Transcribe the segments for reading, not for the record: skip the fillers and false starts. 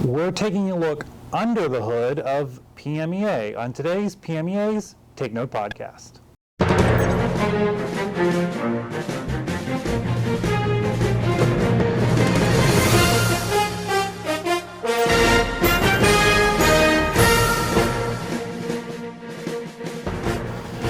We're taking a look under the hood of PMEA on today's PMEA's Take Note podcast.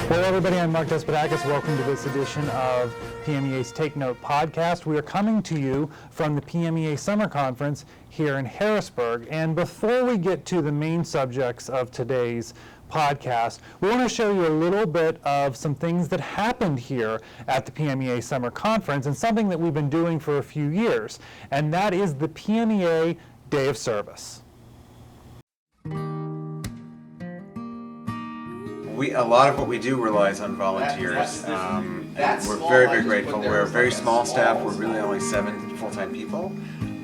Hello everybody, I'm Mark Despotakis. Welcome to this edition of PMEA's Take Note podcast. We are coming to you from the PMEA Summer Conference here in Harrisburg. And before we get to the main subjects of today's podcast, we want to show you a little bit of some things that happened here at the PMEA Summer Conference and something that we've been doing for a few years, and that is the PMEA Day of Service. A lot of what we do relies on volunteers. And we're very grateful. We're a very small staff. We're really only 7 full-time people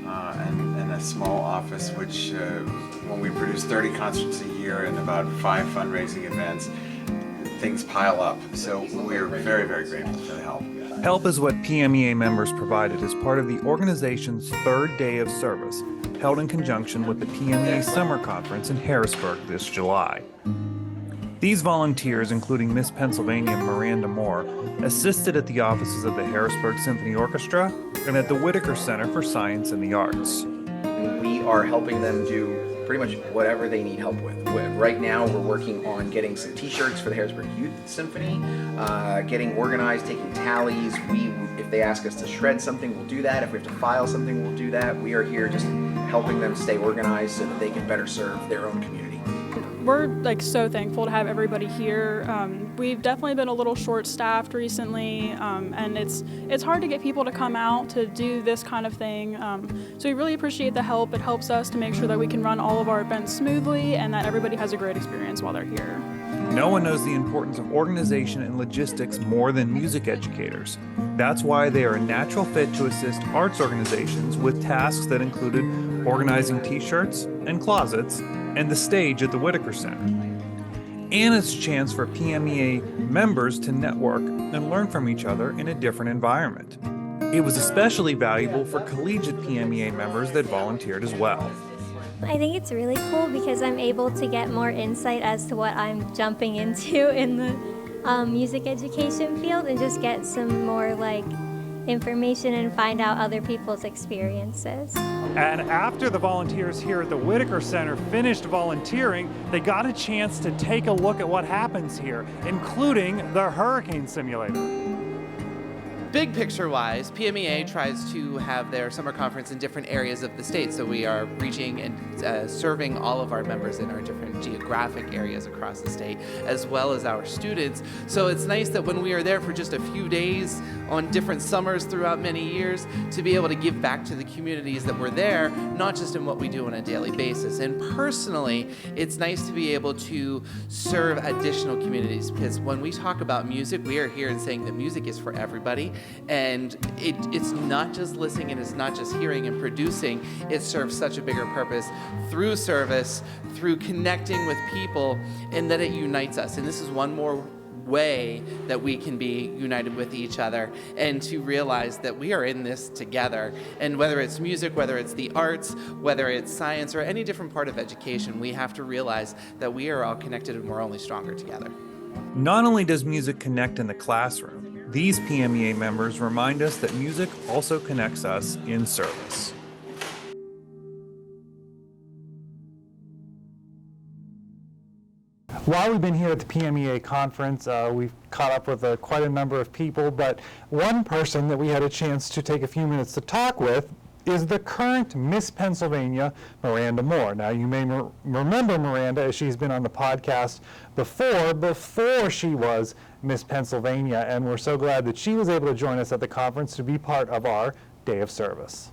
and a small office, which when we produce 30 concerts a year and about 5 fundraising events, things pile up. So we're very grateful for the help. Help is what PMEA members provided as part of the organization's third day of service, held in conjunction with the PMEA Summer Conference in Harrisburg this July. These volunteers, including Miss Pennsylvania Miranda Moore, assisted at the offices of the Harrisburg Symphony Orchestra and at the Whitaker Center for Science and the Arts. We are helping them do pretty much whatever they need help with. Right now, we're working on getting some t-shirts for the Harrisburg Youth Symphony, getting organized, taking tallies. If they ask us to shred something, we'll do that. If we have to file something, we'll do that. We are here just helping them stay organized so that they can better serve their own community. We're so thankful to have everybody here. We've definitely been a little short-staffed recently, and it's hard to get people to come out to do this kind of thing. So we really appreciate the help. It helps us to make sure that we can run all of our events smoothly and that everybody has a great experience while they're here. No one knows the importance of organization and logistics more than music educators. That's why they are a natural fit to assist arts organizations with tasks that included organizing t-shirts and closets and the stage at the Whitaker Center. And it's a chance for PMEA members to network and learn from each other in a different environment. It was especially valuable for collegiate PMEA members that volunteered as well. I think it's really cool because I'm able to get more insight as to what I'm jumping into in the music education field and just get some more information and find out other people's experiences. And after the volunteers here at the Whitaker Center finished volunteering, they got a chance to take a look at what happens here, including the hurricane simulator. Big picture wise, PMEA tries to have their summer conference in different areas of the state, so we are reaching and serving all of our members in our different geographic areas across the state, as well as our students. So it's nice that when we are there for just a few days on different summers throughout many years, to be able to give back to the communities that were there, not just in what we do on a daily basis. And personally, it's nice to be able to serve additional communities, because when we talk about music, we are here and saying that music is for everybody. And it's not just listening and it's not just hearing and producing. It serves such a bigger purpose through service, through connecting with people, and that it unites us. And this is one more way that we can be united with each other and to realize that we are in this together. And whether it's music, whether it's the arts, whether it's science, or any different part of education, we have to realize that we are all connected and we're only stronger together. Not only does music connect in the classroom, these PMEA members remind us that music also connects us in service. While we've been here at the PMEA conference, we've caught up with quite a number of people, but one person that we had a chance to take a few minutes to talk with is the current Miss Pennsylvania Miranda Moore. Now, you may remember Miranda as she's been on the podcast before she was Miss Pennsylvania, and we're so glad that she was able to join us at the conference to be part of our Day of Service.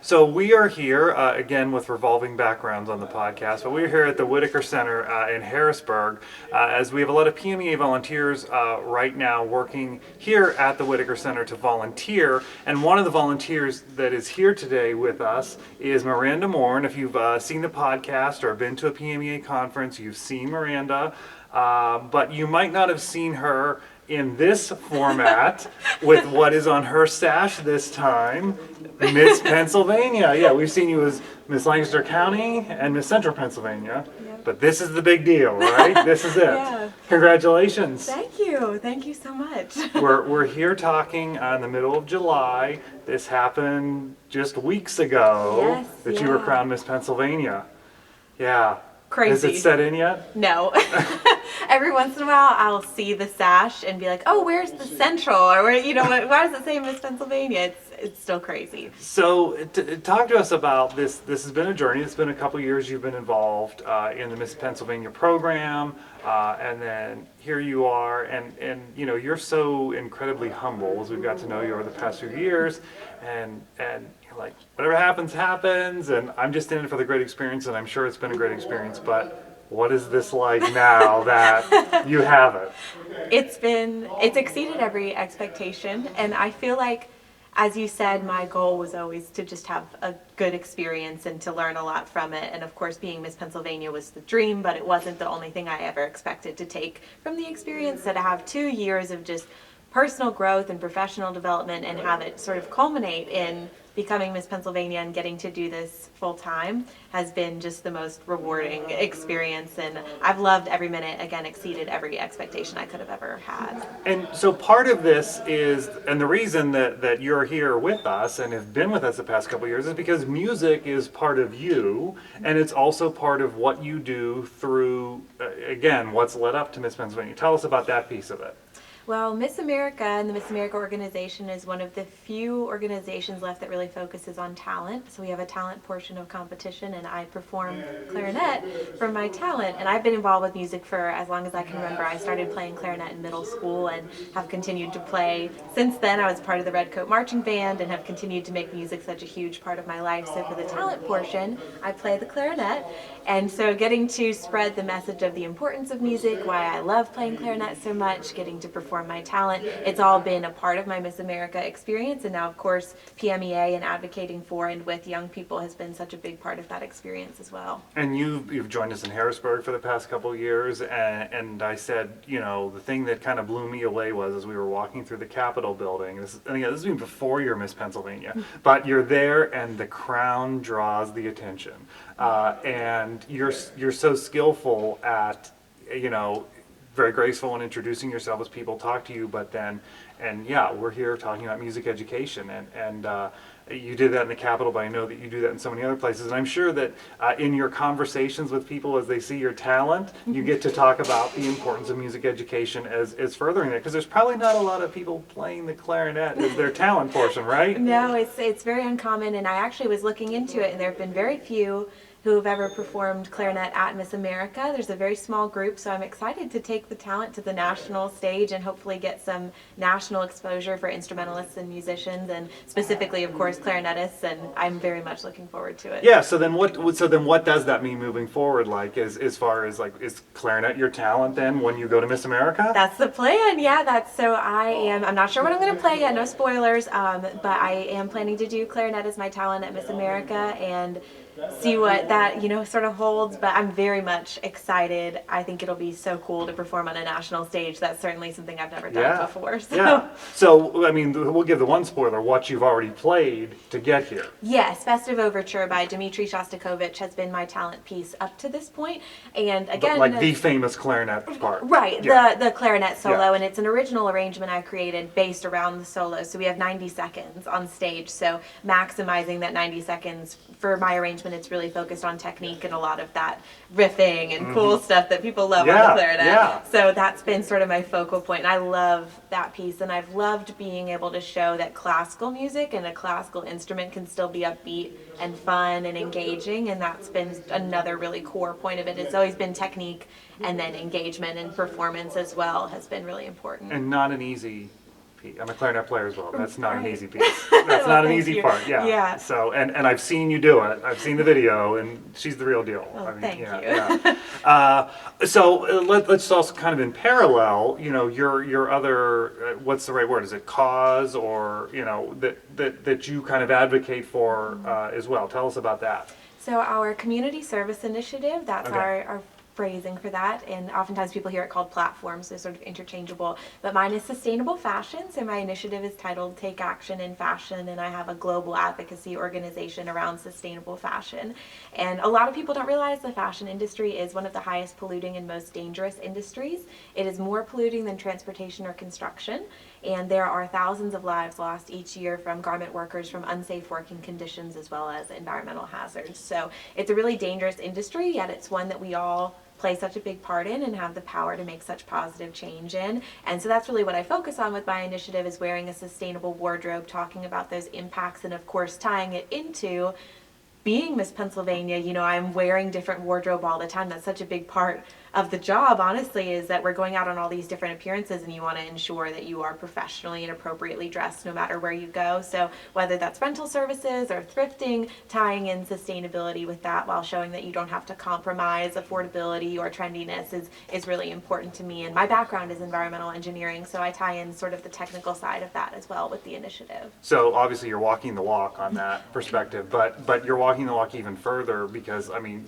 So we are here, again, with revolving backgrounds on the podcast, but we're here at the Whitaker Center in Harrisburg, as we have a lot of PMEA volunteers right now working here at the Whitaker Center to volunteer. And one of the volunteers that is here today with us is Miranda Moore. And if you've seen the podcast or been to a PMEA conference, you've seen Miranda, but you might not have seen her in this format with what is on her sash this time, Miss Pennsylvania. Yeah, we've seen you as Miss Lancaster County and Miss Central Pennsylvania, but this is the big deal, right? This is it. Yeah. Congratulations. Thank you so much. We're here talking in the middle of July. This happened just weeks ago Yes, that you were yeah. crowned Miss Pennsylvania. Yeah. Crazy. Has it set in yet? No. Every once in a while, I'll see the sash and be like, "Oh, where's the Central?" Or where, why does it say Miss Pennsylvania? It's still crazy. So, talk to us about this. This has been a journey. It's been a couple years you've been involved in the Miss Pennsylvania program, and then here you are, and you're so incredibly humble as we've got to know you over the past few years, and you're like, whatever happens, happens, and I'm just in it for the great experience, and I'm sure it's been a great experience, but what is this like now that you have it? It's exceeded every expectation, and I feel like, as you said, my goal was always to just have a good experience and to learn a lot from it. And of course, being Miss Pennsylvania was the dream, but it wasn't the only thing I ever expected to take from the experience. So to have 2 years of just personal growth and professional development and have it sort of culminate in becoming Miss Pennsylvania and getting to do this full time has been just the most rewarding experience, and I've loved every minute. Again, exceeded every expectation I could have ever had. And so part of this is, and the reason that you're here with us and have been with us the past couple of years is because music is part of you, and it's also part of what you do through, again, what's led up to Miss Pennsylvania. Tell us about that piece of it. Well, Miss America and the Miss America organization is one of the few organizations left that really focuses on talent. So we have a talent portion of competition, and I perform clarinet from my talent. And I've been involved with music for as long as I can remember. I started playing clarinet in middle school and have continued to play since then. I was part of the Red Coat Marching Band and have continued to make music such a huge part of my life. So for the talent portion, I play the clarinet. And so getting to spread the message of the importance of music, why I love playing clarinet so much, getting to perform my talent, it's all been a part of my Miss America experience. And now, of course, PMEA and advocating for and with young people has been such a big part of that experience as well. And you've joined us in Harrisburg for the past couple of years, and I said, the thing that kind of blew me away was as we were walking through the Capitol building, and again, this is even before you're Miss Pennsylvania, but you're there and the crown draws the attention. And you're so skillful at, very graceful in introducing yourself as people talk to you, but then, we're here talking about music education, and you did that in the Capitol, but I know that you do that in so many other places, and I'm sure that in your conversations with people as they see your talent, you get to talk about the importance of music education as furthering it, because there's probably not a lot of people playing the clarinet as their talent portion, right? No, it's very uncommon, and I actually was looking into it, and there have been very few who have ever performed clarinet at Miss America. There's a very small group, so I'm excited to take the talent to the national stage and hopefully get some national exposure for instrumentalists and musicians, and specifically, of course, clarinetists, and I'm very much looking forward to it. Yeah, so then what does that mean moving forward, like as far as is clarinet your talent then when you go to Miss America? That's the plan, yeah. I'm not sure what I'm going to play yet, no spoilers, but I am planning to do clarinet as my talent at Miss America and see what that sort of holds, but I'm very much excited. I think it'll be so cool to perform on a national stage. That's certainly something I've never done before. So. Yeah. So I mean, we'll give the one spoiler: what you've already played to get here. Yes, Festive Overture by Dmitri Shostakovich has been my talent piece up to this point, and again, like the famous clarinet part. Right, yeah. the clarinet solo, Yeah. and it's an original arrangement I created based around the solo. So we have 90 seconds on stage. So maximizing that 90 seconds for my arrangement, it's really focused on technique and a lot of that riffing and cool stuff that people love on the clarinet. Yeah. So that's been sort of my focal point, and I love that piece, and I've loved being able to show that classical music and a classical instrument can still be upbeat and fun and engaging, and that's been another really core point of it. It's always been technique, and then engagement and performance as well has been really important. And not an easy piece. I'm a clarinet player as well. That's not an Right. ease piece. That's not an Thank easy you. part. Yeah. Yeah. So and I've seen you do it. I've seen the video, and she's the real deal. Oh, I mean, thank yeah, you. Yeah. Let's also kind of in parallel, your other what's the right word? Is it cause or that you kind of advocate for as well? Tell us about that. So our community service initiative, that's Okay. our phrasing for that, and oftentimes people hear it called platforms, so sort of interchangeable. But mine is sustainable fashion, so my initiative is titled Take Action in Fashion, and I have a global advocacy organization around sustainable fashion. And a lot of people don't realize the fashion industry is one of the highest polluting and most dangerous industries. It is more polluting than transportation or construction, and there are thousands of lives lost each year from garment workers from unsafe working conditions as well as environmental hazards. So it's a really dangerous industry, yet it's one that we all play such a big part in and have the power to make such positive change in. And so that's really what I focus on with my initiative, is wearing a sustainable wardrobe, talking about those impacts, and of course tying it into being Miss Pennsylvania. You know, I'm wearing different wardrobe all the time. That's such a big part of the job, honestly, is that we're going out on all these different appearances, and you want to ensure that you are professionally and appropriately dressed no matter where you go. So whether that's rental services or thrifting, tying in sustainability with that while showing that you don't have to compromise affordability or trendiness is really important to me. And my background is environmental engineering, so I tie in sort of the technical side of that as well with the initiative. So obviously you're walking the walk on that perspective, but you're walking the walk even further because, I mean,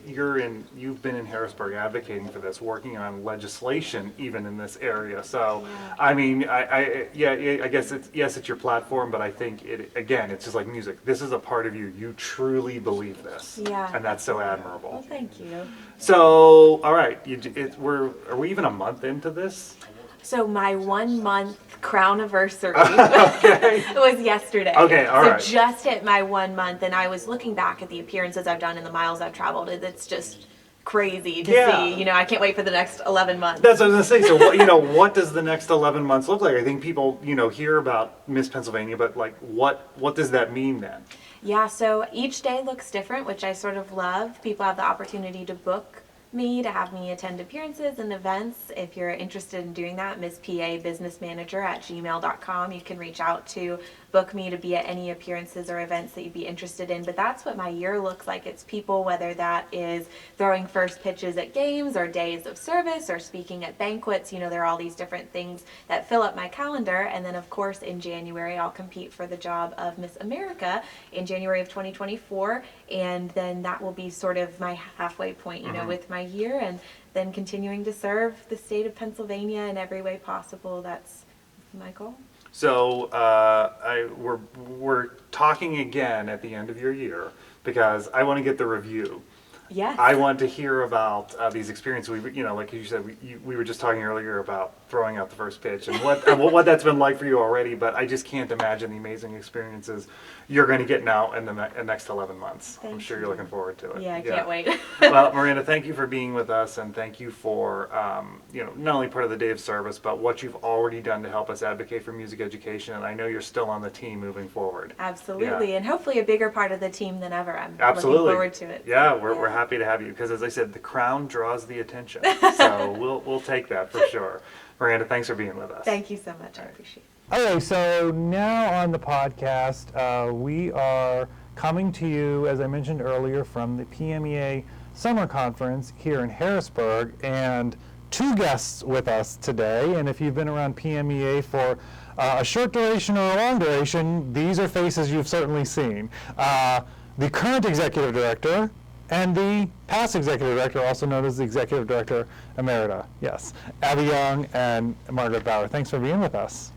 you've been in Harrisburg advocating for this, working on legislation even in this area. So, Yeah. I mean, I guess it's your platform, but I think it's just like music. This is a part of you. You truly believe this. Yeah. And that's so admirable. Well, thank you. So, all right, are we even a month into this? So my 1 month crowniversary was yesterday. Okay, all right. So just hit my 1 month, and I was looking back at the appearances I've done and the miles I've traveled. It's just crazy to see. You know, I can't wait for the next 11 months. That's what I was gonna say. So what does the next 11 months look like? I think people, hear about Miss Pennsylvania, but like what does that mean then? Yeah, so each day looks different, which I sort of love. People have the opportunity to book me, to have me attend appearances and events. If you're interested in doing that, Miss PA Business Manager at gmail.com. You can reach out to book me to be at any appearances or events that you'd be interested in. But that's what my year looks like. It's people, whether that is throwing first pitches at games or days of service or speaking at banquets. There are all these different things that fill up my calendar. And then of course in January I'll compete for the job of Miss America in January of 2024, and then that will be sort of my halfway point, with my year, and then continuing to serve the state of Pennsylvania in every way possible. That's my goal. So we're talking again at the end of your year because I want to get the review. Yes. I want to hear about these experiences. Like you said, we were just talking earlier about throwing out the first pitch and what that's been like for you already. But I just can't imagine the amazing experiences you're going to get now in the next 11 months. I'm sure you're looking forward to it. Yeah, I can't wait. Well, Miranda, thank you for being with us, and thank you for not only part of the Day of Service, but what you've already done to help us advocate for music education. And I know you're still on the team moving forward. Absolutely, and hopefully a bigger part of the team than ever. I'm looking forward to it. Yeah, we're happy to have you because, as I said, the crown draws the attention. So we'll take that for sure. Miranda, thanks for being with us. Thank you so much. I appreciate it. Okay, so now on the podcast, we are coming to you, as I mentioned earlier, from the PMEA Summer Conference here in Harrisburg, and two guests with us today. And if you've been around PMEA for a short duration or a long duration, these are faces you've certainly seen. The current executive director and the past executive director, also known as the executive director Emerita. Yes, Abby Young and Margaret Bauer. Thanks for being with us.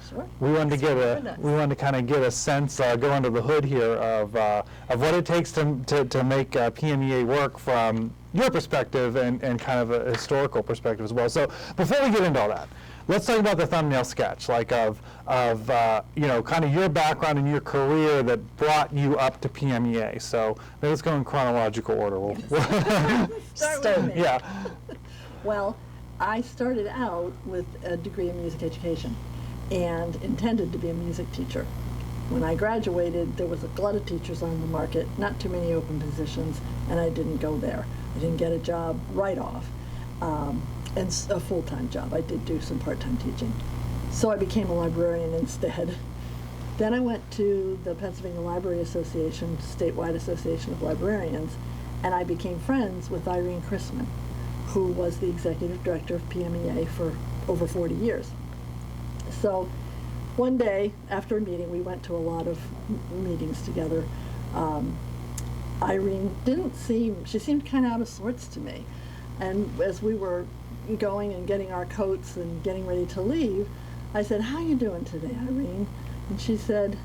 Sure. We wanted to kind of get a sense, go under the hood here of what it takes to make PMEA work from your perspective and kind of a historical perspective as well. So before we get into all that, let's talk about the thumbnail sketch, like of kind of your background and your career that brought you up to PMEA. So let's go in chronological order. Start with me. Yeah. Well, I started out with a degree in music education and intended to be a music teacher. When I graduated, there was a glut of teachers on the market, not too many open positions, and I didn't go there. I didn't get a job right off, and a full-time job. I did do some part-time teaching. So I became a librarian instead. Then I went to the Pennsylvania Library Association, statewide association of librarians, and I became friends with Irene Chrisman, who was the executive director of PMEA for over 40 years. So one day after a meeting, we went to a lot of meetings together. Irene she seemed kind of out of sorts to me. And as we were going and getting our coats and getting ready to leave, I said, "How you doing today, Irene?" And she said,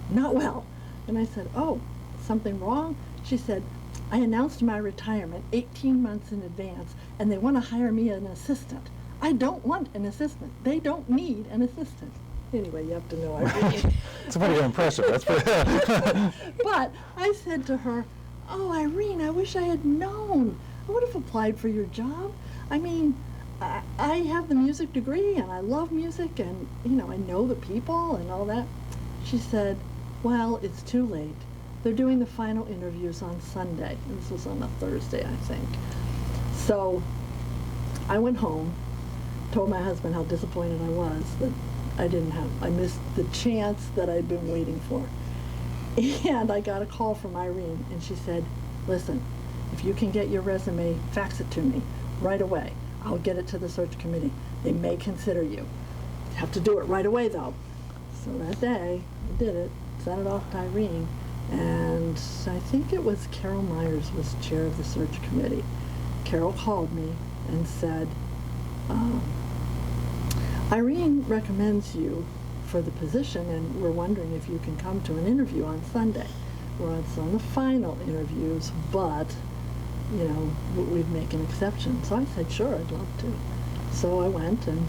"Not well." And I said, "Oh, something wrong?" She said, "I announced my retirement 18 months in advance, and they want to hire me an assistant. I don't want an assistant. They don't need an assistant." Anyway, you have to know Irene. It's pretty impressive. That's pretty. But I said to her, "Oh, Irene, I wish I had known. I would have applied for your job. I mean, I have the music degree, and I love music, and, you know, I know the people and all that." She said, "Well, it's too late. They're doing the final interviews on Sunday." This was on a Thursday, I think. So I went home, told my husband how disappointed I was that I missed the chance that I'd been waiting for. And I got a call from Irene, and she said, "Listen, if you can get your resume, fax it to me right away. I'll get it to the search committee. They may consider you. You have to do it right away, though." So that day, I did it, sent it off to Irene, and I think it was Carol Myers was chair of the search committee. Carol called me and said, "Irene recommends you for the position, and we're wondering if you can come to an interview on Sunday. We're on the final interviews, but, you know, we'd make an exception." So I said, "Sure, I'd love to." So I went, and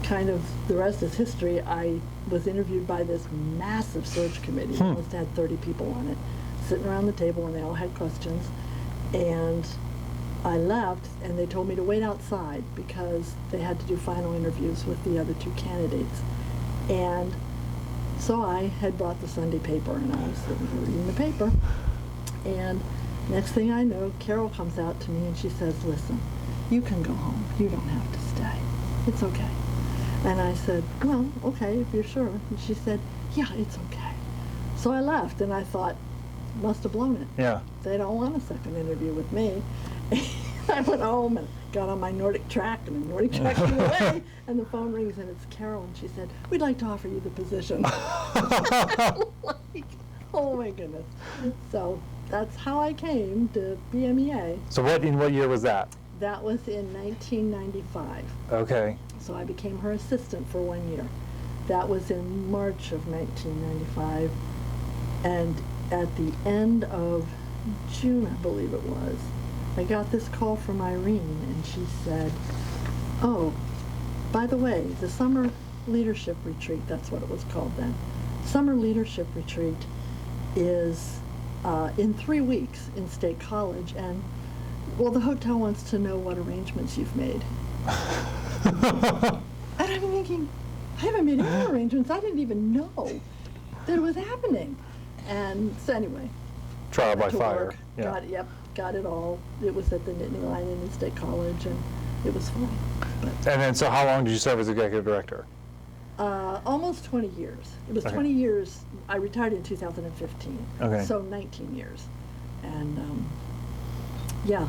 kind of the rest is history. I was interviewed by this massive search committee. They must have had 30 people on it, sitting around the table, and they all had questions. And I left, and they told me to wait outside because they had to do final interviews with the other two candidates. And so I had brought the Sunday paper, and I was sitting here reading the paper. And next thing I know, Carol comes out to me, and she says, "Listen, you can go home. You don't have to stay. It's okay." And I said, "Well, okay, if you're sure." And she said, "Yeah, it's okay." So I left, and I thought, must have blown it. Yeah. They don't want a second interview with me. I went home and got on my Nordic track, and the Nordic track flew away, and the phone rings, and it's Carol, and she said, "We'd like to offer you the position." Like, oh my goodness. So that's how I came to PMEA. So in what year was that? That was in 1995. Okay. So I became her assistant for 1 year. That was in March of 1995. And at the end of June, I believe it was, I got this call from Irene, and she said, "Oh, by the way, the summer leadership retreat," that's what it was called then, summer leadership retreat is in 3 weeks in State College, and, well, the hotel wants to know what arrangements you've made." And I'm thinking, I haven't made any arrangements. I didn't even know that it was happening. And so anyway. Trial by to fire. work, Yeah. got it all. It was at the Nittany Lion in State College, and it was fun. But And then, so how long did you serve as executive director? almost 20 years. It was Okay. 20 years. I retired in 2015. Okay. So 19 years. And yeah,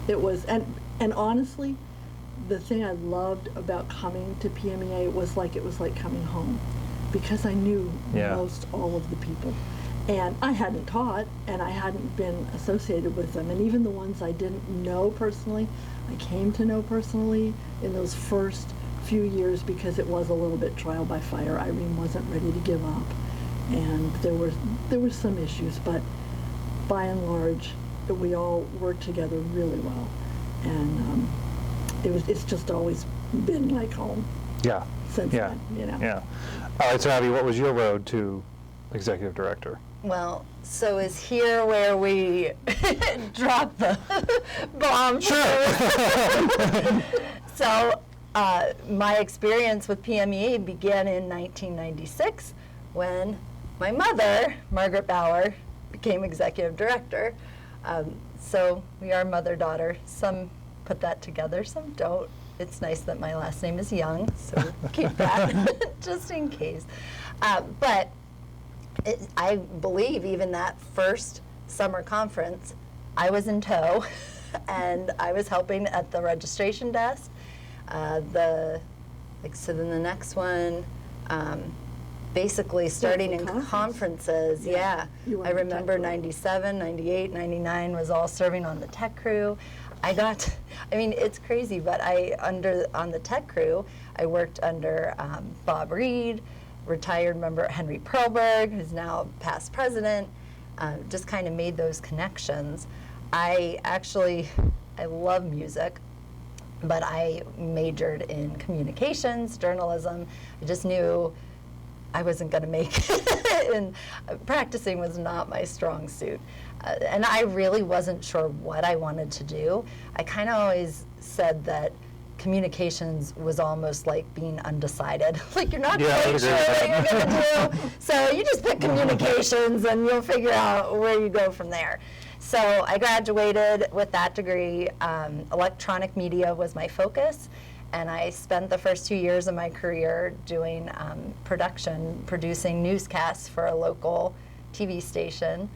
it was, and honestly, the thing I loved about coming to PMEA was it was like coming home, because I knew Yeah. most all of the people. And I hadn't taught, and I hadn't been associated with them. And even the ones I didn't know personally, I came to know personally in those first few years, because it was a little bit trial by fire. Irene wasn't ready to give up, and there were some issues, but by and large, we all worked together really well. And it's just always been like home Yeah. since Yeah. then, you know. Yeah. All right, so Abby, what was your road to executive director? Well, so is here where we drop the bomb? Sure. So my experience with PMEA began in 1996 when my mother, Margaret Bauer, became executive director. So we are mother-daughter. Some put that together, some don't. It's nice that my last name is Young, so keep that just in case. But I believe even that first summer conference, I was in tow, and I was helping at the registration desk. So then the next one, basically starting in conferences, yeah. You were I on the remember tech crew. 97, 98, 99 was all serving on the tech crew. I mean, it's crazy, but on the tech crew, I worked under Bob Reed, retired member Henry Perlberg, who's now past president, just kind of made those connections. I love music, but I majored in communications, journalism. I just knew I wasn't going to make it, and practicing was not my strong suit. And I really wasn't sure what I wanted to do. I kind of always said that communications was almost like being undecided. Like, you're not quite sure what you're going to do, so you just pick communications and you'll figure out where you go from there. So I graduated with that degree. Electronic media was my focus, and I spent the first 2 years of my career doing producing newscasts for a local TV station.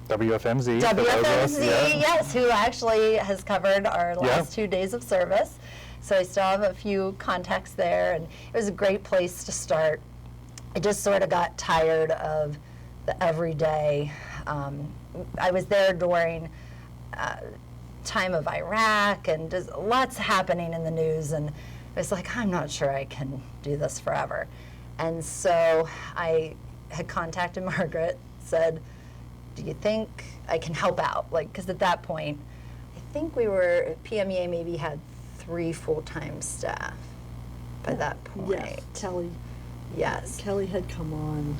WFMZ. WFMZ, yes, who actually has covered our last 2 days of service. So I still have a few contacts there, and it was a great place to start. I just sort of got tired of the everyday. I was there during time of Iraq, and just lots happening in the news, and I was like, I'm not sure I can do this forever. And so I had contacted Margaret, said, do you think I can help out? Like, because at that point, I think PMEA maybe had 3 full-time staff by that point. Yes, Kelly. Yes. Kelly had come on,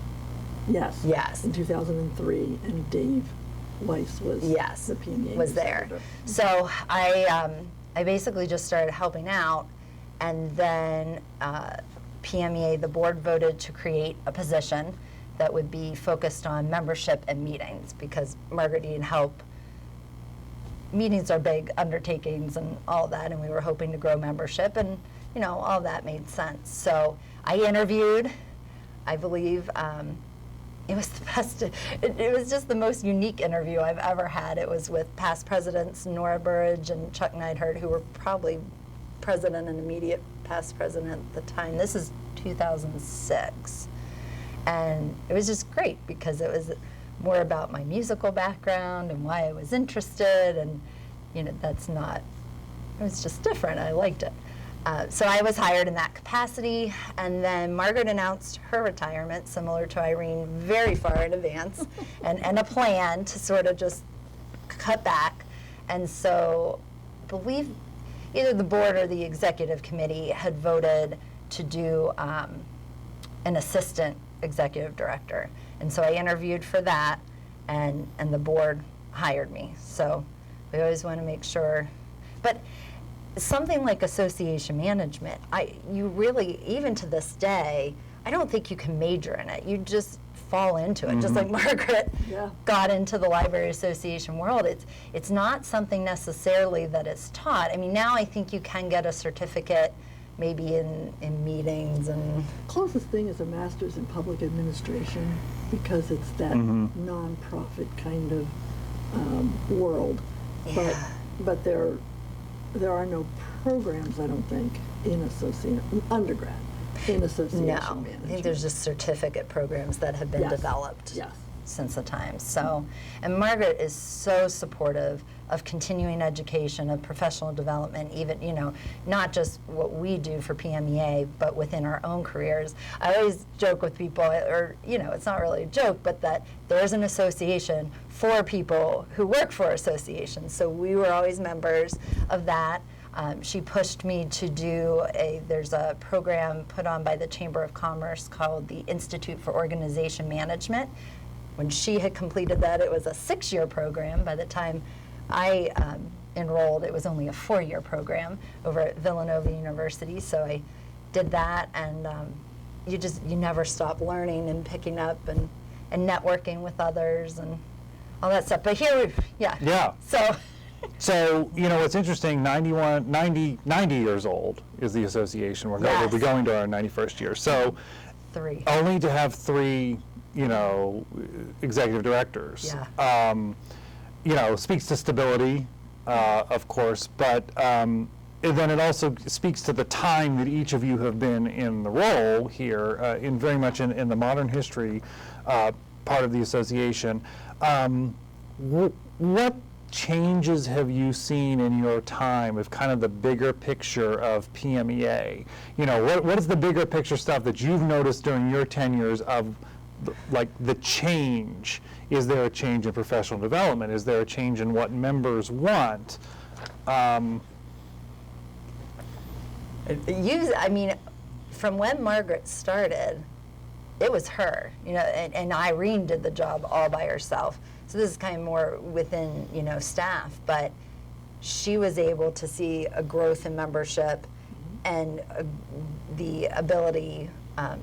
yes. Yes. In 2003, and Dave Weiss was the PMEA was there. So I basically just started helping out, and then PMEA, the board voted to create a position that would be focused on membership and meetings, because Margaret needed help. Meetings are big undertakings and all that, and we were hoping to grow membership, and all that made sense. So I interviewed. I believe it was the best. It was just the most unique interview I've ever had. It was with past presidents Nora Burridge and Chuck Neidhart, who were probably president and immediate past president at the time. This is 2006. And it was just great because it was more about my musical background and why I was interested, and it was just different. I liked it. So I was hired in that capacity, and then Margaret announced her retirement, similar to Irene, very far in advance, and a plan to sort of just cut back. And so I believe either the board or the executive committee had voted to do an assistant executive director. And so I interviewed for that, and the board hired me. So we always want to make sure. But something like association management, you really, even to this day, I don't think you can major in it. You just fall into it, just like Margaret got into the library association world. It's not something necessarily that is taught. I mean, now I think you can get a certificate maybe in meetings and... Closest thing is a master's in public administration, because it's that nonprofit kind of world. Yeah. But there are no programs, I don't think, in undergrad in association management. I think there's just certificate programs that have been developed since the time. So, and Margaret is so supportive of continuing education, of professional development, even, not just what we do for PMEA, but within our own careers. I always joke with people, or, it's not really a joke, but that there's an association for people who work for associations. So we were always members of that. She pushed me to do there's a program put on by the Chamber of Commerce called the Institute for Organization Management. When she had completed that, it was a 6-year program. By the time I enrolled, it was only a 4-year program over at Villanova University. So I did that, and you never stop learning and picking up and networking with others and all that stuff. But here, So, what's interesting, 90 years old is the association. We'll be going to our 91st year. So 3. Only to have 3, executive directors. Speaks to stability, of course, but then it also speaks to the time that each of you have been in the role here, in very much in the modern history part of the association. What changes have you seen in your time of kind of the bigger picture of PMEA? You know, what is the bigger picture stuff that you've noticed during your tenures of like the change? Is there a change in professional development? Is there a change in what members want? I mean, from when Margaret started, it was her, you know, and Irene did the job all by herself. So this is kind of more within, you know, staff, but she was able to see a growth in membership and the ability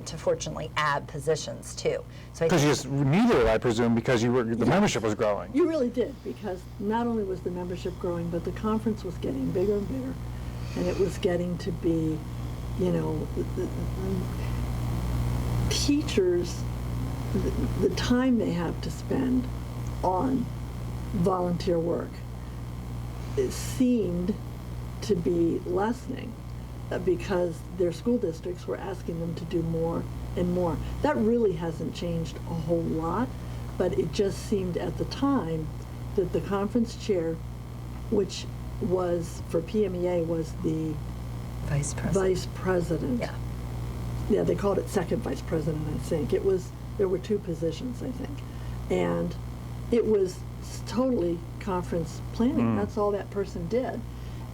to fortunately add positions too. So Because you just needed it, I presume, because the membership was growing. You really did, because not only was the membership growing, but the conference was getting bigger and bigger, and it was getting to be, you know, teachers, the time they have to spend on volunteer work, it seemed to be lessening because their school districts were asking them to do more and more. That really hasn't changed a whole lot, but it just seemed at the time that the conference chair, which was, for PMEA, was the vice president. Vice president. Yeah. Yeah, they called it second vice president, I think. There were two positions, I think. And it was totally conference planning. That's all that person did.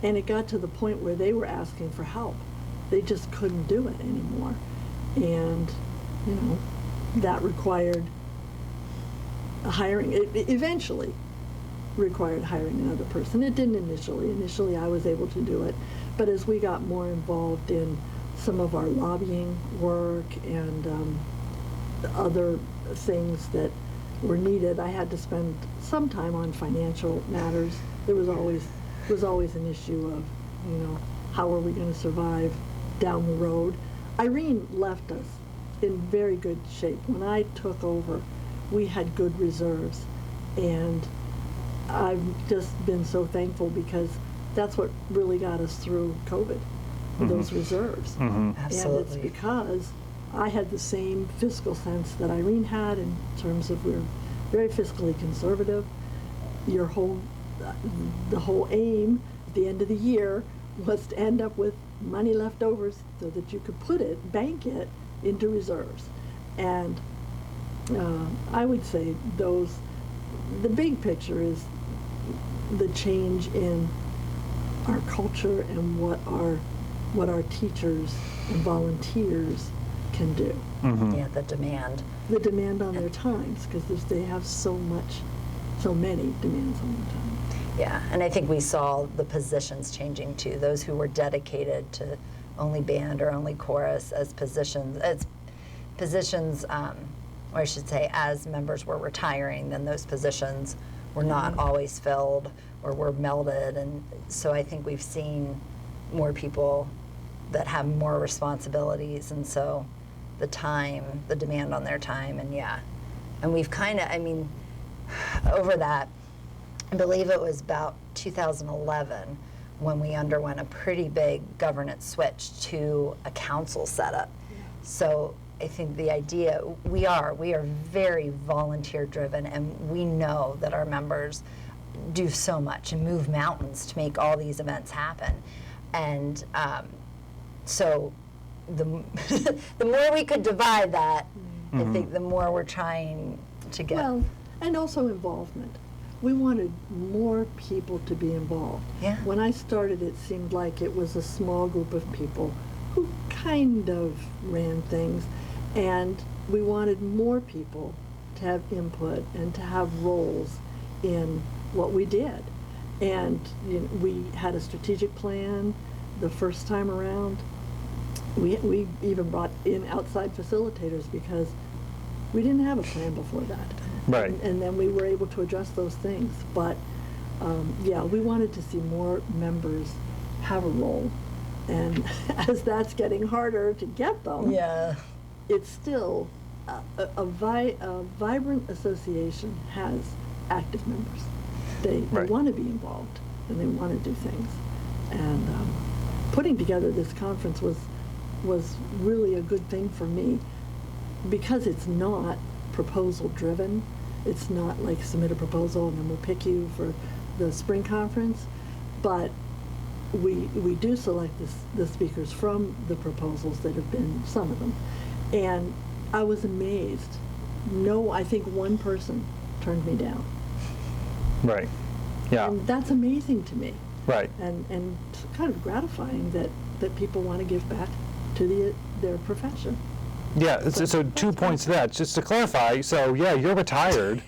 And it got to the point where they were asking for help. They just couldn't do it anymore. And, you know, that required hiring. It eventually required hiring another person. It didn't initially. Initially, I was able to do it. But as we got more involved in some of our lobbying work and other things that were needed, I had to spend some time on financial matters. There was always an issue of, you know, how are we going to survive down the road. Irene left us in very good shape. When I took over, we had good reserves, and I've just been so thankful because that's what really got us through COVID, those reserves. Absolutely. And it's because I had the same fiscal sense that Irene had in terms of we're very fiscally conservative. The whole aim at the end of the year was to end up with money left over so that you could bank it into reserves. And I would say the big picture is the change in our culture and what our teachers and volunteers can do. Yeah, the demand. The demand on their times, because they have so many demands on their time. Yeah, and I think we saw the positions changing too. Those who were dedicated to only band or only chorus as positions, or I should say, as members were retiring, then those positions were not always filled or were melded. And so I think we've seen more people that have more responsibilities, and so the demand on their time, and we've kind of, over that, I believe it was about 2011 when we underwent a pretty big governance switch to a council setup. So I think the idea, we are very volunteer driven, and we know that our members do so much and move mountains to make all these events happen. And so the more we could divide that, I think the more we're trying to get. Well, and also involvement. We wanted more people to be involved. Yeah. When I started, it seemed like it was a small group of people who kind of ran things, and we wanted more people to have input and to have roles in what we did. And we had a strategic plan the first time around. We even brought in outside facilitators because we didn't have a plan before that. Right. And then we were able to adjust those things. But we wanted to see more members have a role. And as that's getting harder to get them, it's still a vibrant association has active members. They want to be involved and they want to do things. And putting together this conference was really a good thing for me because it's not proposal driven. It's not like submit a proposal and then we'll pick you for the spring conference, but we do select the speakers from the proposals that have been, some of them. And I was amazed. No, I think one person turned me down. Right. Yeah. And that's amazing to me. Right. And kind of gratifying that people want to give back to their profession. Yeah, so 2 points to that. Just to clarify, so yeah, you're retired,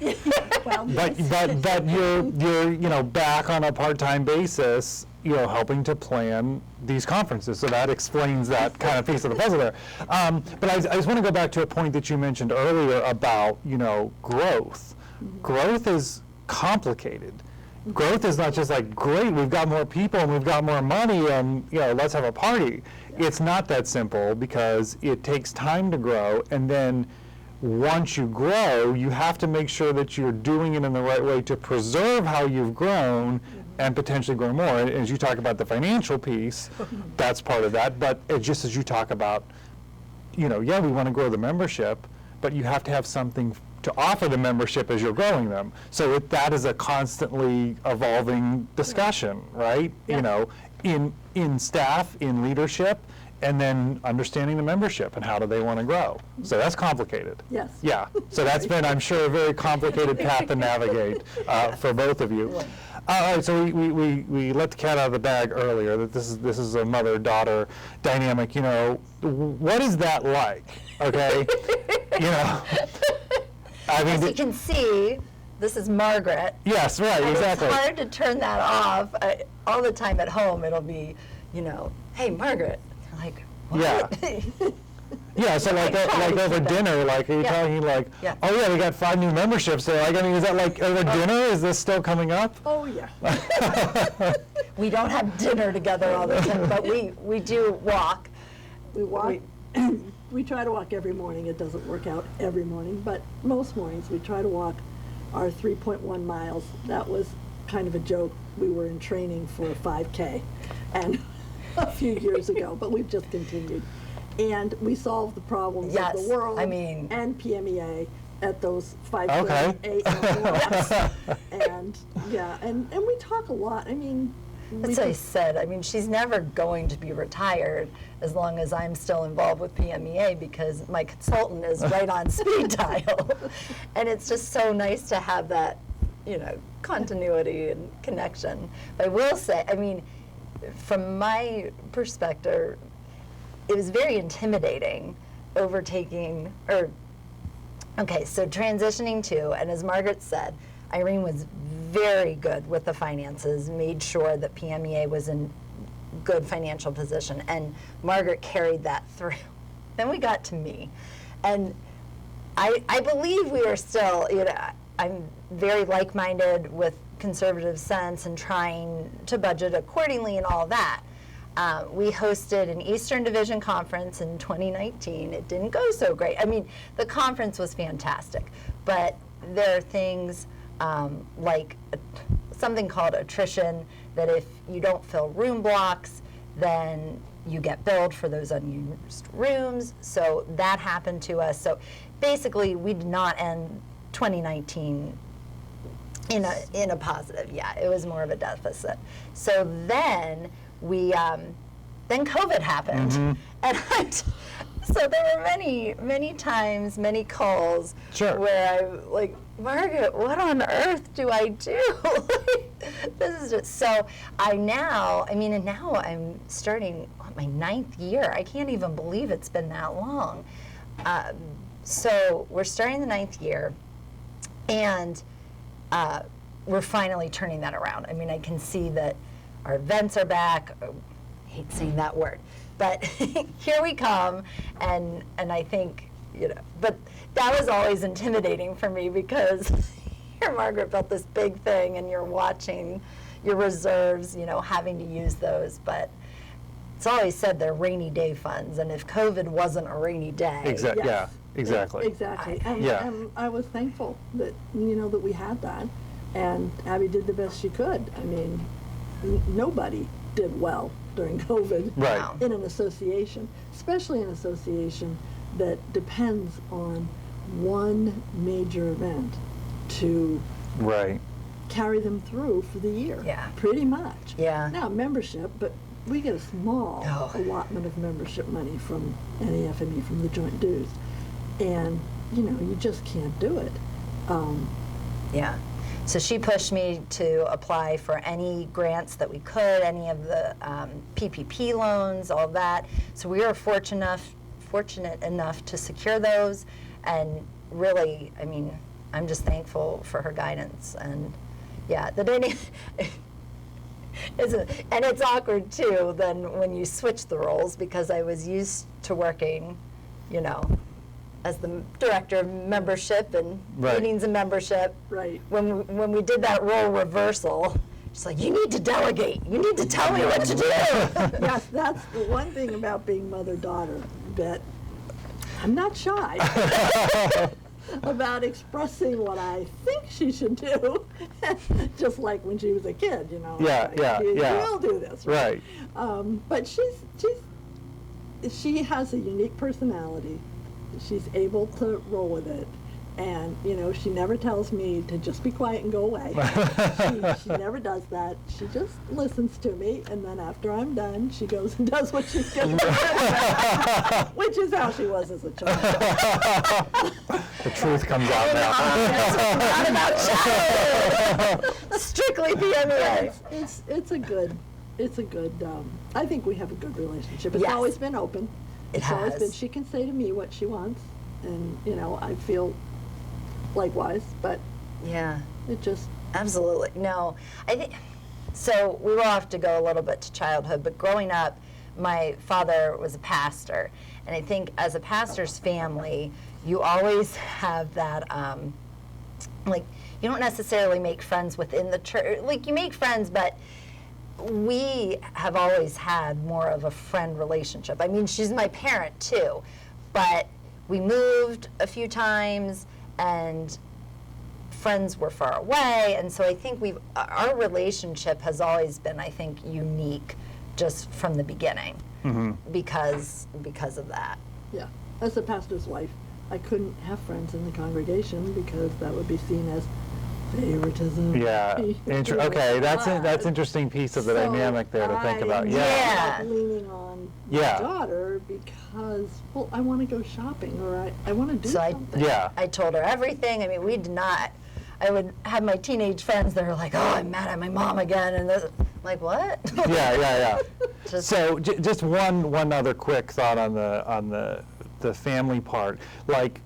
Well, but you're back on a part-time basis, helping to plan these conferences. So that explains that kind of piece of the puzzle there. But I just want to go back to a point that you mentioned earlier about growth. Growth is complicated. Growth is not just like, great, we've got more people and we've got more money and let's have a party. It's not that simple, because it takes time to grow, and then once you grow, you have to make sure that you're doing it in the right way to preserve how you've grown and potentially grow more. And as you talk about the financial piece, that's part of that. But just as you talk about, we want to grow the membership, but you have to have something to offer the membership as you're growing them. So that is a constantly evolving discussion, right? Yeah. In staff, in leadership, and then understanding the membership and how do they want to grow. So that's complicated. Yes. Yeah. So that's been, I'm sure, a very complicated path to navigate for both of you. All right. So we let the cat out of the bag earlier that this is a mother-daughter dynamic. What is that like? Okay. I mean, As you can see, this is Margaret. Yes, right, And exactly. It's hard to turn that off. All the time at home, it'll be, hey, Margaret. You're like, what? Yeah. Yeah, so like over dinner, like, are you talking like, Yeah. oh yeah, we got 5 new memberships there. Like, I mean, is that like over dinner? Is this still coming up? Oh, yeah. We don't have dinner together all the time, but we do walk. We walk. We try to walk every morning. It doesn't work out every morning, but most mornings we try to walk our 3.1 miles. That was kind of a joke. We were in training for a 5K and a few years ago, but we've just continued. And we solve the problems of the world and PMEA at those 5:30 a.m. walks. And and we talk a lot. I mean, That's what I said. I mean, she's never going to be retired as long as I'm still involved with PMEA, because my consultant is right on speed dial. And it's just so nice to have that, continuity and connection. But I will say, I mean, from my perspective, it was very intimidating transitioning to, and as Margaret said, Irene was very good with the finances, made sure that PMEA was in good financial position, and Margaret carried that through. Then we got to me, and I believe we are still, I'm very like-minded with conservative sense and trying to budget accordingly and all that. We hosted an Eastern Division conference in 2019. It didn't go so great. I mean, the conference was fantastic, but there are things like something called attrition, that if you don't fill room blocks, then you get billed for those unused rooms. So that happened to us. So basically, we did not end 2019 in a positive. Yeah, it was more of a deficit. So then then COVID happened, and so there were many times, many calls where I like, Margaret, what on earth do I do? This is just, so now I'm starting my 9th year. I can't even believe it's been that long. So we're starting the 9th year, and we're finally turning that around. I mean, I can see that our events are back. I hate saying that word, but here we come, and I think, but that was always intimidating for me, because here Margaret built this big thing, and you're watching your reserves, having to use those, but it's always said they're rainy day funds, and if COVID wasn't a rainy day. Exactly. Yeah. Exactly. Exactly. And I was thankful that that we had that, and Abby did the best she could. I mean, nobody did well during COVID in an association, especially an association that depends on one major event to carry them through for the year. Yeah. Pretty much. Yeah. Now, membership, but we get a small Oh. allotment of membership money from NAFME, from the joint dues. And, you know, you just can't do it. Yeah. So she pushed me to apply for any grants that we could, any of the PPP loans, all that. So we were fortunate enough to secure those. And really, I mean, I'm just thankful for her guidance. And yeah, the dating, and it's awkward too then when you switch the roles, because I was used to working, you know, as the director of membership and Right. meetings and membership. Right. When we did that role reversal, she's like, you need to delegate. You need to tell me what to do. Yes, that's the one thing about being mother-daughter, that I'm not shy about expressing what I think she should do, just like when she was a kid, you know. Yeah, like, yeah, you yeah. will do this, right? But she has a unique personality. She's able to roll with it. And, you know, she never tells me to just be quiet and go away. She never does that. She just listens to me, and then after I'm done, she goes and does what she's going to do, which is how she was as a child. The truth comes out now. Not about childhood. Strictly PMEA. It's a good, I think we have a good relationship. It's Yes. always been open. It It's always has. been, she can say to me what she wants, and, you know, I feel likewise, but Yeah. it just, Absolutely. No, I think, so we will have to go a little bit to childhood, but growing up, my father was a pastor. And I think as a pastor's family, you always have that, like, you don't necessarily make friends within the church. Like, you make friends, but we have always had more of a friend relationship. I mean, she's my parent too, but we moved a few times and friends were far away, and so I think our relationship has always been, I think, unique just from the beginning because of that. yeah. As a pastor's wife, I couldn't have friends in the congregation because that would be seen as favoritism. Yeah. Okay, that's interesting piece of the So dynamic there to think about. I'm Yeah. Yeah. leaning on Yeah. my daughter because, well, I want to go shopping, or I want to do So something. Yeah. I told her everything. I mean, we did not. I would have my teenage friends that are like, "Oh, I'm mad at my mom again," and I'm like, "What?" Yeah. Just- So just one other quick thought on the family part. Like,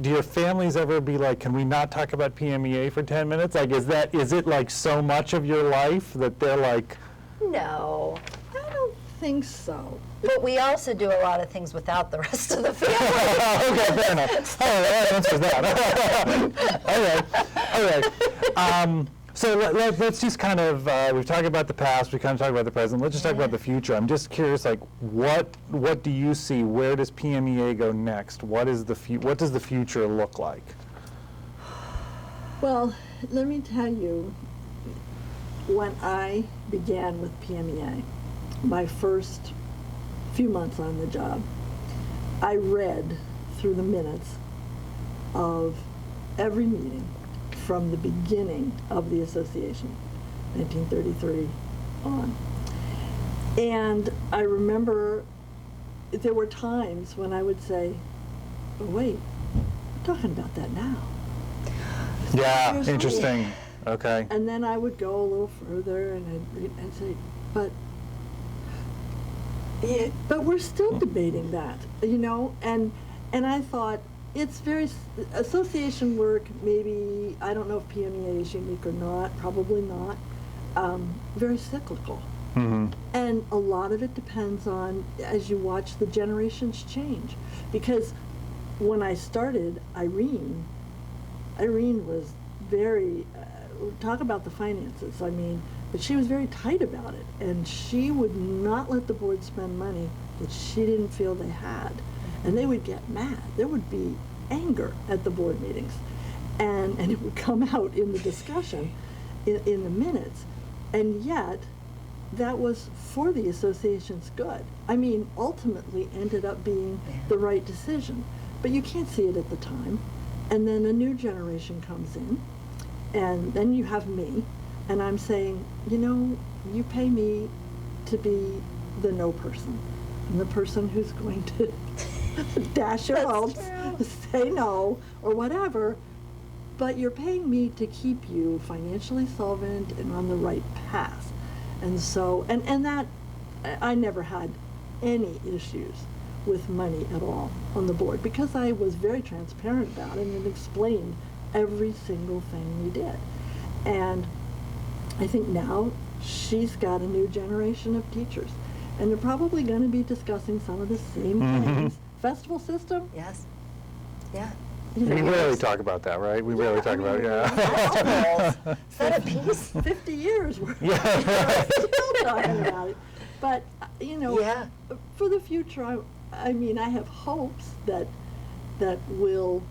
do your families ever be like, can we not talk about PMEA for 10 minutes? Like, is it like so much of your life that they're like, No. I don't think so. But we also do a lot of things without the rest of the family. okay, fair enough. Oh, that answers that. Okay. So let's just kind of, we've talked about the past, we kind of talked about the present, let's just talk about the future. I'm just curious, like, what do you see? Where does PMEA go next? What does the future look like? Well, let me tell you, when I began with PMEA, my first few months on the job, I read through the minutes of every meeting from the beginning of the association, 1933 on. And I remember there were times when I would say, oh, wait, we're talking about that now. Yeah, Years interesting. later. Okay. And then I would go a little further and I'd read and say, but we're still debating that, you know? And I thought, it's very, association work, maybe, I don't know if PMEA is unique or not, probably not, very cyclical. Mm-hmm. And a lot of it depends on, as you watch the generations change. Because when I started, Irene was very, talk about the finances, I mean, but she was very tight about it. And she would not let the board spend money that she didn't feel they had. And they would get mad. There would be anger at the board meetings. And it would come out in the discussion, in the minutes. And yet, that was for the association's good. I mean, ultimately ended up being the right decision. But you can't see it at the time. And then a new generation comes in, And then you have me, and I'm saying, you know, you pay me to be the no person. I'm the person who's going to dash your hopes, say no, or whatever, but you're paying me to keep you financially solvent and on the right path. And so, and that, I never had any issues with money at all on the board, because I was very transparent about it and explained every single thing we did. And I think now she's got a new generation of teachers, and they're probably going to be discussing some of the same things. Festival system? Yes. Yeah. You know, We rarely talk about that, right? We rarely talk about it, Is that a piece? 50 years we're Yeah. still talking about it. But, you know, Yeah. for the future, I mean, I have hopes that we'll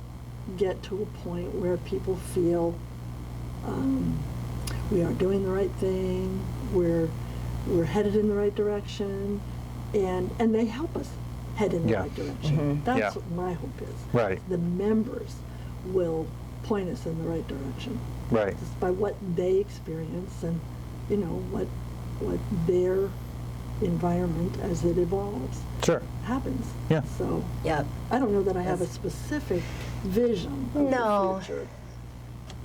get to a point where people feel we are doing the right thing, we're headed in the right direction, and they help us head in the Yeah. right direction. That's Yeah. what my hope is. Right. The members will point us in the right direction. Right. Just by what they experience and, you know, what their environment as it evolves Sure. happens. Yeah. So Yeah. I don't know that I have a Yes. specific vision of No. the future.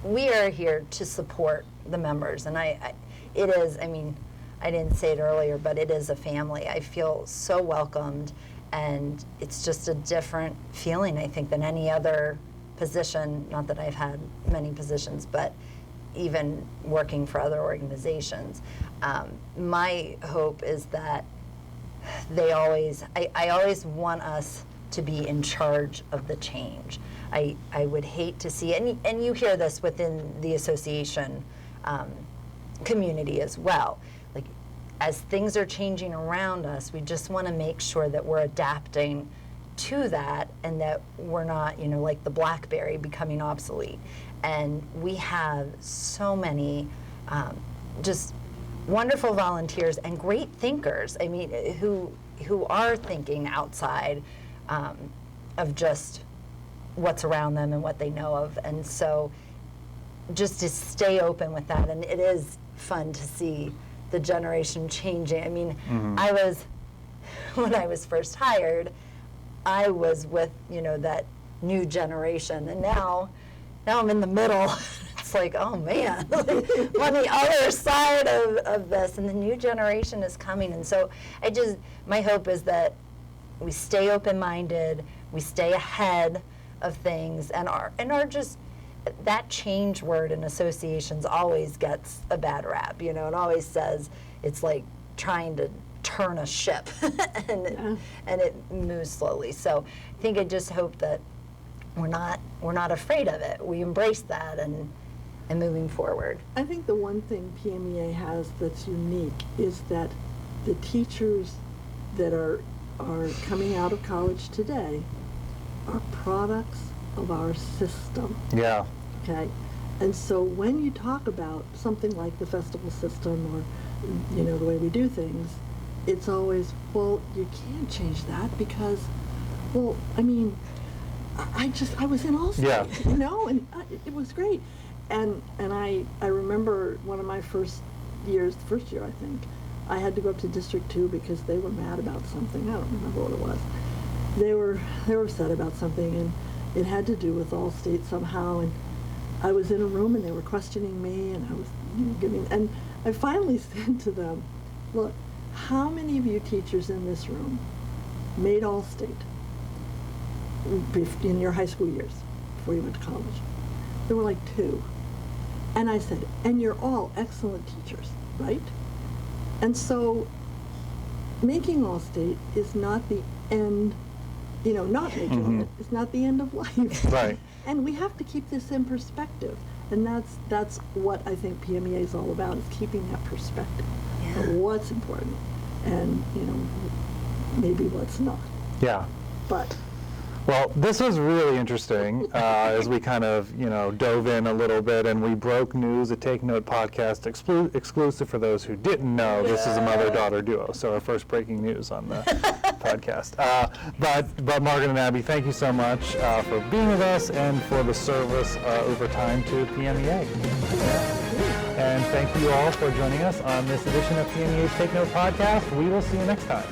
We are here to support the members, and it is, I mean, I didn't say it earlier, but it is a family. I feel so welcomed, and it's just a different feeling, I think, than any other position. Not that I've had many positions, but even working for other organizations. My hope is that I always want us to be in charge of the change. I would hate to see, and you hear this within the association community as well. Like, as things are changing around us, we just want to make sure that we're adapting to that, and that we're not, you know, like the BlackBerry becoming obsolete. And we have so many just wonderful volunteers and great thinkers. I mean, who are thinking outside of just what's around them and what they know of. And so just to stay open with that, and it is fun to see the generation changing. I mean, when I was first hired, I was with, you know, that new generation, and now I'm in the middle. It's like, oh man, I'm on the other side of this, and the new generation is coming. And so my hope is that we stay open-minded, we stay ahead of things, and are just, that change word in associations always gets a bad rap. You know, it always says it's like trying to turn a ship and it moves slowly. So I think I just hope that we're not afraid of it. We embrace that and moving forward. I think the one thing PMEA has that's unique is that the teachers that are coming out of college today are products of our system. Yeah. Okay? And so when you talk about something like the festival system or, you know, the way we do things, it's always, well, you can't change that because, well, I mean, I was in Allstate, Yeah. you know, and it was great. And I remember one of my first year, I think, I had to go up to District 2 because they were mad about something. I don't remember what it was. They were upset about something, and it had to do with Allstate somehow. And I was in a room, and they were questioning me, and I was and I finally said to them, look, how many of you teachers in this room made Allstate in your high school years before you went to college? There were like 2. And I said, and you're all excellent teachers, right? And so making Allstate is not the end, you know, not making it is not the end of life. Right. And we have to keep this in perspective. And that's what I think PMEA is all about, is keeping that perspective of what's important and, you know, maybe what's not. Yeah. But Well, this was really interesting as we kind of, dove in a little bit and we broke news. A Take Note podcast exclusive for those who didn't know. This is a mother-daughter duo, so our first breaking news on the podcast. But Margaret and Abby, thank you so much for being with us and for the service over time to PMEA. And thank you all for joining us on this edition of PMEA's Take Note podcast. We will see you next time.